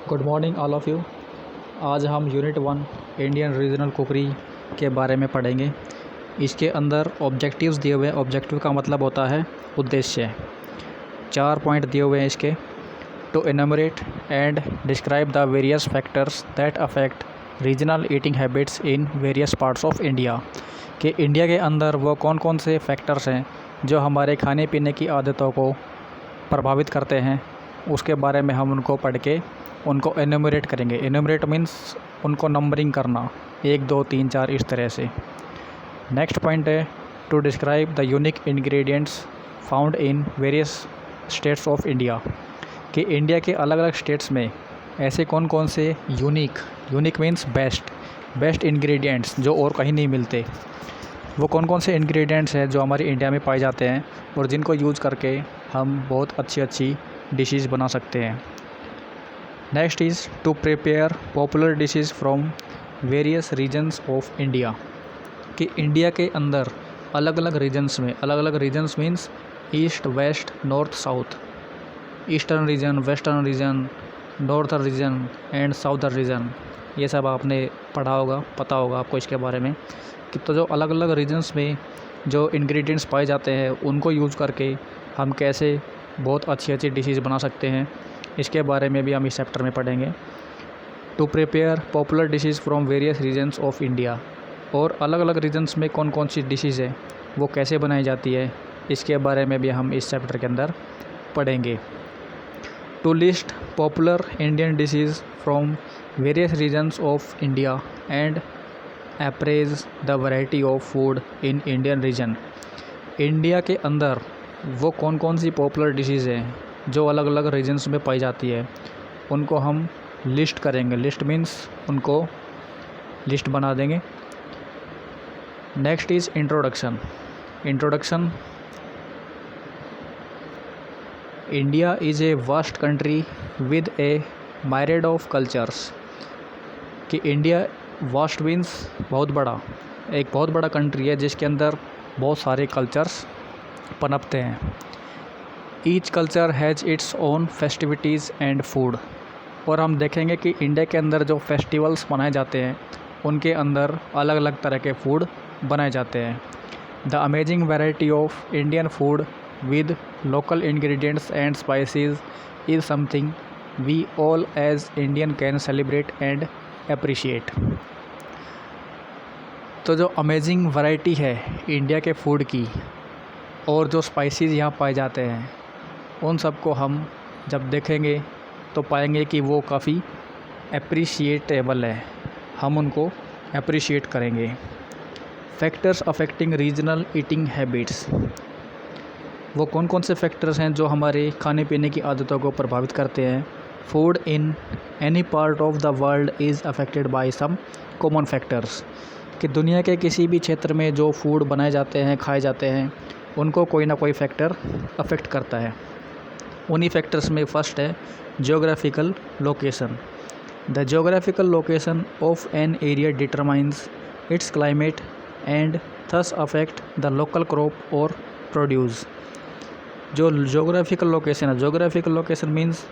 Good morning all of you. आज हम unit 1 Indian regional कुकरी के बारे में पढ़ेंगे। इसके अंदर ऑब्जेक्टिव्स दिए हुए हैं। ऑब्जेक्टिव का मतलब होता है उद्देश्य। 4 पॉइंट दिए हुए हैं इसके। To enumerate and describe the various factors that affect regional eating habits in various parts of India. कि इंडिया के अंदर वो कौन कौन से फैक्टर्स हैं जो हमारे खाने पीने की आदतों को प्रभावित करते हैं, उसके बारे में हम उनको पढ़ के उनको एनुमरेट करेंगे। एनुमरेट मीन्स उनको नंबरिंग करना, 1 2 3 4 इस तरह से। नेक्स्ट पॉइंट है to describe the unique ingredients found in various states of India. कि इंडिया के अलग अलग स्टेट्स में ऐसे कौन कौन से यूनिक मीन्स बेस्ट इंग्रेडिएंट्स जो और कहीं नहीं मिलते, वो कौन कौन से इंग्रेडिएंट्स हैं जो हमारे इंडिया में पाए जाते हैं और जिनको यूज़ करके हम बहुत अच्छी डिशेस बना सकते हैं। Next is to prepare popular dishes from various regions of India. कि इंडिया के अंदर अलग अलग regions means east, west, north, south, eastern region, western region, northern region and southern region. ये सब आपने पढ़ा होगा, पता होगा आपको इसके बारे में। कि तो जो अलग अलग रीजन्स में जो इंग्रेडिएंट्स पाए जाते हैं उनको यूज़ करके हम कैसे बहुत अच्छी डिशेस बना सकते हैं, इसके बारे में भी हम इस चैप्टर में पढ़ेंगे। To prepare popular dishes from various regions of India. और अलग अलग रीजन्स में कौन कौन सी डिशेस है वो कैसे बनाई जाती है, इसके बारे में भी हम इस चैप्टर के अंदर पढ़ेंगे। To list popular Indian dishes from various regions of India and appraise the variety of food in Indian region. India के अंदर वो कौन कौन सी पॉपुलर डिशेज़ हैं जो अलग अलग रीजन्स में पाई जाती है, उनको हम लिस्ट करेंगे। लिस्ट मीन्स उनको लिस्ट बना देंगे। Next is introduction. India is a vast country with A myriad of cultures. कि इंडिया वास्ट मीन्स बहुत बड़ा, एक बहुत बड़ा कंट्री है जिसके अंदर बहुत सारे कल्चर्स पनपते हैं। Each culture has its own festivities and food. और हम देखेंगे कि इंडिया के अंदर जो फेस्टिवल्स मनाए जाते हैं उनके अंदर अलग अलग तरह के फूड बनाए जाते हैं। The amazing variety of Indian food with local ingredients and spices is something we all as Indian can celebrate and appreciate. तो जो अमेजिंग वैरायटी है इंडिया के फूड की और जो स्पाइसेस यहाँ पाए जाते हैं, उन सब को हम जब देखेंगे तो पाएंगे कि वो काफ़ी एप्रिशिएटेबल है, हम उनको एप्रिशिएट करेंगे। Factors affecting regional eating habits. वो कौन कौन से फैक्टर्स हैं जो हमारे खाने पीने की आदतों को प्रभावित करते हैं। Food in any part of the world is affected by some common factors. कि दुनिया के किसी भी क्षेत्र में जो फूड बनाए जाते हैं, खाए जाते हैं, उनको कोई ना कोई फैक्टर अफेक्ट करता है। उन्हीं फैक्टर्स में फर्स्ट है geographical location. The geographical location of an area determines it's climate and thus affect the local crop और प्रोड्यूस। जो जियोग्राफिकल लोकेशन मीन्स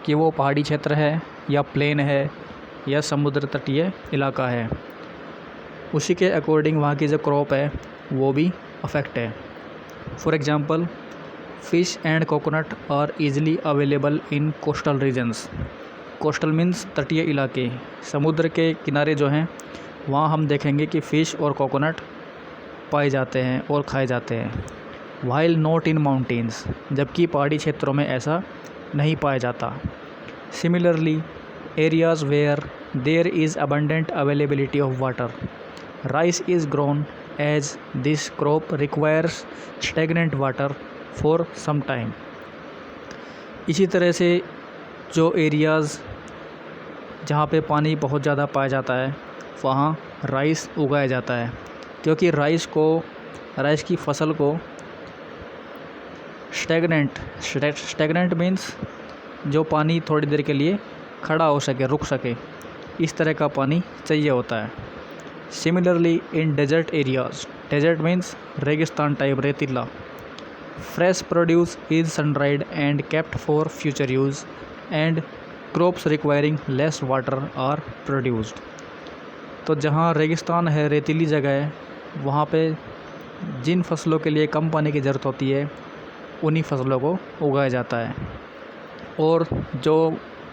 कि वो पहाड़ी क्षेत्र है या प्लेन है या समुद्र तटीय इलाका है, उसी के अकॉर्डिंग वहाँ की जो क्रॉप है वो भी अफेक्ट है। For example fish and coconut are easily available in coastal regions. Coastal means तटीय इलाके, समुद्र के किनारे जो हैं वहाँ हम देखेंगे कि फ़िश और कोकोनट पाए जाते हैं और खाए जाते हैं। वाइल नॉट इन माउंटेन्स, जबकि पहाड़ी क्षेत्रों में ऐसा नहीं पाया जाता। Similarly areas where there is abundant availability of water, rice is grown as this crop requires stagnant water for some time. इसी तरह से जो एरियाज़ जहाँ पे पानी बहुत ज़्यादा पाया जाता है वहाँ राइस उगाया जाता है, क्योंकि राइस की फसल को स्टेगनेंट मीन्स जो पानी थोड़ी देर के लिए खड़ा हो सके, रुक सके, इस तरह का पानी चाहिए होता है। Similarly in desert areas, desert means रेगिस्तान टाइप, रेतीला, fresh produce is sun dried and kept for future use and crops requiring less water are produced. तो जहाँ रेगिस्तान है, रेतीली जगह है, वहाँ पे जिन फसलों के लिए कम पानी की ज़रूरत होती है उन्हीं फसलों को उगाया जाता है, और जो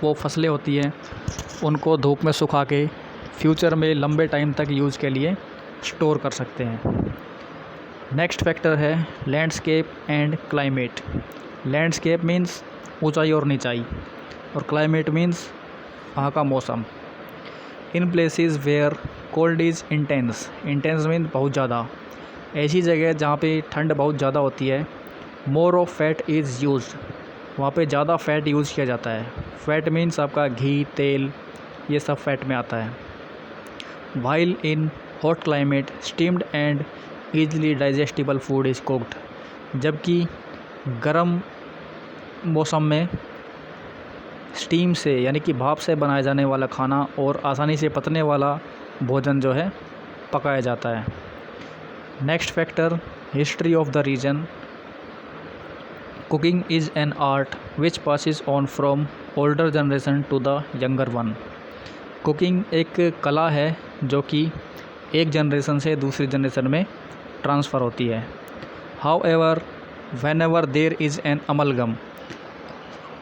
वो फसलें होती हैं उनको धूप में सुखा के फ्यूचर में लंबे टाइम तक यूज़ के लिए स्टोर कर सकते हैं। नेक्स्ट फैक्टर है landscape and climate. Landscape means ऊंचाई और निचाई, और क्लाइमेट मीन्स वहाँ का मौसम। In places where cold is intense, intense means बहुत ज़्यादा, ऐसी जगह जहाँ पे ठंड बहुत ज़्यादा होती है। More of fat is used, वहाँ पे ज़्यादा फ़ैट यूज़ किया जाता है। फैट मीन्स आपका घी, तेल, ये सब फैट में आता है। While in hot climate steamed and easily digestible food is cooked, जबकि गर्म मौसम में स्टीम से यानी कि भाप से बनाया जाने वाला खाना और आसानी से पचने वाला भोजन जो है पकाया जाता है। Next factor history of the region. Cooking is an art which passes on from older generation to the younger one. Cooking एक कला है जो कि एक जनरेशन से दूसरी जनरेशन में ट्रांसफ़र होती है। However whenever there is an amalgam,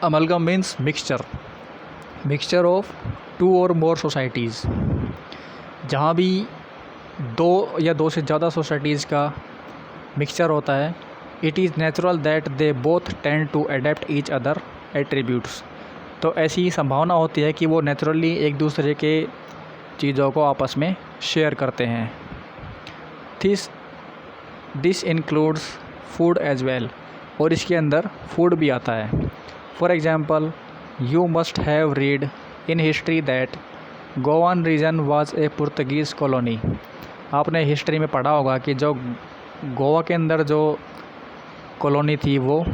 amalgam means mixture of two or more societies. जहाँ भी दो या दो से ज़्यादा सोसाइटीज़ का मिक्सचर होता है, it is natural that they both tend to adopt each other attributes. तो ऐसी संभावना होती है कि वो नेचुरली एक दूसरे के चीज़ों को आपस में शेयर करते हैं। This includes food as well, और इसके अंदर फूड भी आता है। For example you must have read in history that Goan region was a Portuguese colony. आपने हिस्ट्री में पढ़ा होगा कि जो गोवा के अंदर जो कॉलोनी थी वो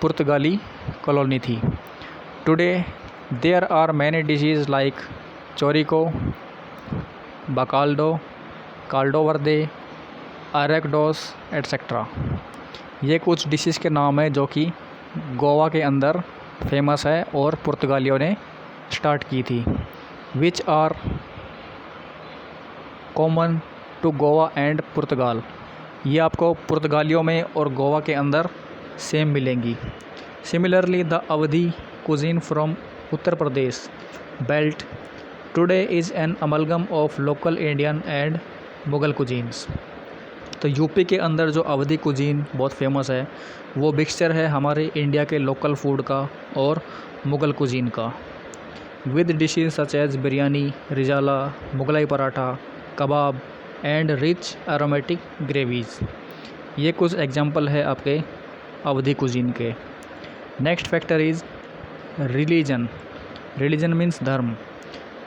पुर्तगाली कॉलोनी थी। Today there are many dishes like chorizo, bacalhau, caldo verde, अरेकडोस एट्सेट्रा। ये कुछ डिशेज़ के नाम हैं जो कि गोवा के अंदर फेमस है और पुर्तगालियों ने स्टार्ट की थी। Which are common to Goa and Portugal, ये आपको पुर्तगालियों में और गोवा के अंदर सेम मिलेंगी। Similarly the Awadhi cuisine from Uttar Pradesh belt today is an amalgam of local Indian and Mughal cuisines. तो यूपी के अंदर जो अवधी कुजीन बहुत फेमस है वो मिक्सचर है हमारे इंडिया के लोकल फूड का और मुग़ल कुजीन का, with dishes such as biryani, rezala, Mughlai paratha, kebab and rich aromatic gravies. ये कुछ एग्जांपल है आपके अवधी कुजीन के। Next factor is religion. Religion means dharma.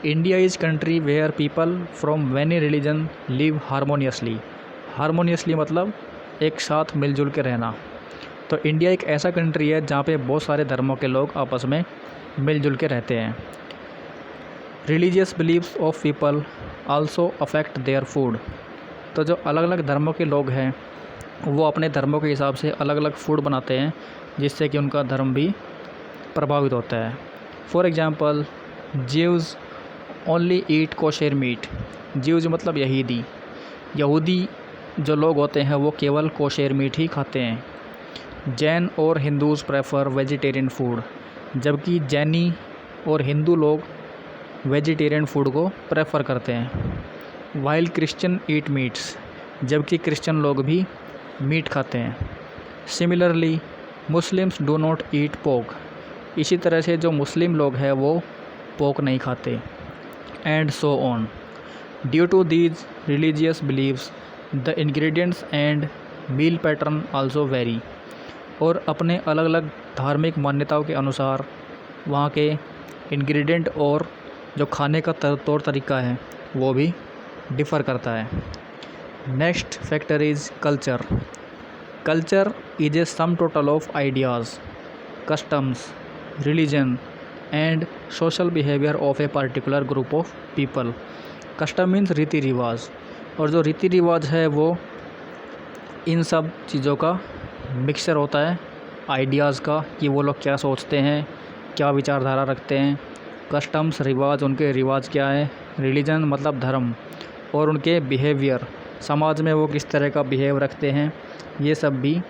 India is country where people from many religion live harmoniously. Harmoniously मतलब एक साथ मिलजुल के रहना। तो इंडिया एक ऐसा कंट्री है जहाँ पे बहुत सारे धर्मों के लोग आपस में मिलजुल के रहते हैं। Religious beliefs of people also affect their food. तो जो अलग अलग धर्मों के लोग हैं वो अपने धर्मों के हिसाब से अलग अलग फूड बनाते हैं जिससे कि उनका धर्म भी प्रभावित होता है। For example Jews only eat kosher meat. Jews मतलब यहूदी। यहूदी जो लोग होते हैं वो केवल कोशेर मीट ही खाते हैं। जैन और हिंदूज़ प्रेफर वेजिटेरियन फूड, जबकि जैनी और हिंदू लोग वेजिटेरियन फूड को प्रेफर करते हैं। वाइल क्रिश्चियन ईट मीट्स, जबकि क्रिश्चियन लोग भी मीट खाते हैं। Similarly Muslims do not eat पोक। इसी तरह से जो मुस्लिम लोग हैं वो पोक नहीं खाते। And so on. Due to these religious beliefs the ingredients and meal pattern also vary. और अपने अलग अलग धार्मिक मान्यताओं के अनुसार वहाँ के इंग्रेडिएंट और जो खाने का तौर तरीका है वो भी डिफ़र करता है। Next factor is culture. Culture is a sum total of ideas, customs, religion and social behaviour of a particular group of people. Custom means रीति रिवाज, और जो रीति रिवाज है वो इन सब चीज़ों का मिक्सचर होता है आइडियाज़ का, कि वो लोग क्या सोचते हैं, क्या विचारधारा रखते हैं, कस्टम्स रिवाज, उनके रिवाज क्या है, रिलीजन मतलब धर्म, और उनके बिहेवियर, समाज में वो किस तरह का बिहेव रखते हैं, ये सब भी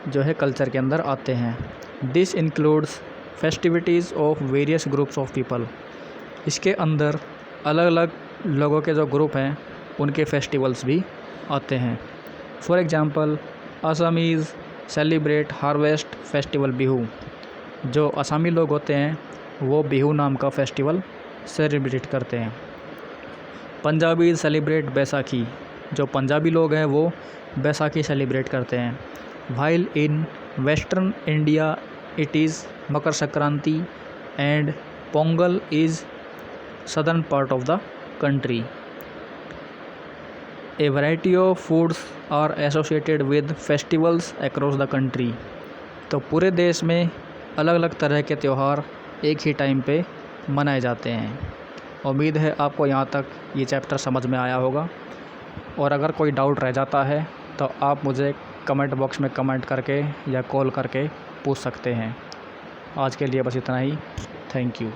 जो है कल्चर के अंदर आते हैं। This includes festivities of various groups of people. इसके अंदर अलग अलग लोगों के जो ग्रुप हैं उनके फेस्टिवल्स भी आते हैं। For example Assamese celebrate harvest festival Bihu. जो असमी लोग होते हैं वो बिहू नाम का फेस्टिवल सेलिब्रेट करते हैं। पंजाबी सेलिब्रेट बैसाखी। जो पंजाबी लोग हैं वो बैसाखी सेलिब्रेट करते हैं। While in western India it is Makar Sankranti and Pongal is southern part of the country. A variety of foods are associated with festivals across the country. तो पूरे देश में अलग अलग तरह के त्यौहार एक ही टाइम पे मनाए जाते हैं। उम्मीद है आपको यहाँ तक ये चैप्टर समझ में आया होगा, और अगर कोई डाउट रह जाता है तो आप मुझे कमेंट बॉक्स में कमेंट करके या कॉल करके पूछ सकते हैं। आज के लिए बस इतना ही। Thank you.